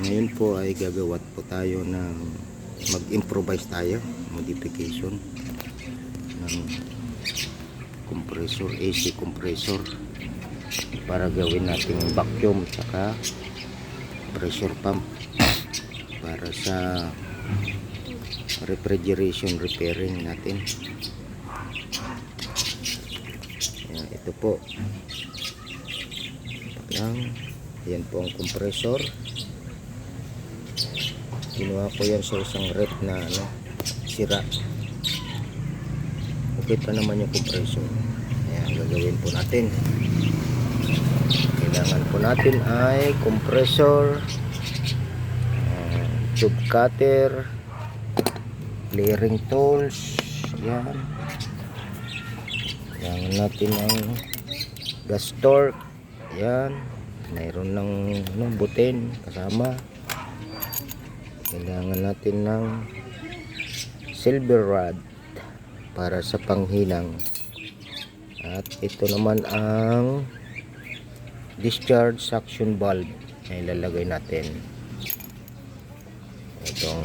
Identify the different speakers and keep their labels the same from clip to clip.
Speaker 1: Ngayon po ay gagawa po tayo ng mag-improvise tayo, modification ng compressor, AC compressor para gawin nating vacuum saka pressure pump para sa refrigeration repairing natin. Ayan, ito po yan po ang compressor. Kinuha ko yan sa isang rep na sira. Okay pa naman yung compressor. Ayan, gagawin po natin. Kailangan po natin ay compressor, tube cutter, clearing tools. Ayan. Kailangan natin ang gas torque. Ayan. Mayroon ng butin kasama. Kailangan natin ng silver rod para sa panghinang. At ito naman ang discharge suction valve na ilalagay natin. Itong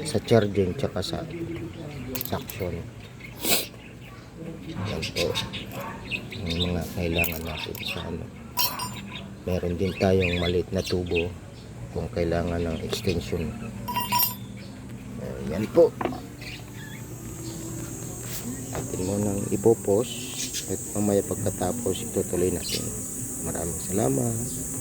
Speaker 1: sa charging tsaka sa suction. Yan po ang mga kailangan natin sa Meron din tayong maliit na tubo kung kailangan ng extension. Yan po. Atin mo nang ipopos at mamaya pagkatapos itutuloy natin. Maraming salamat.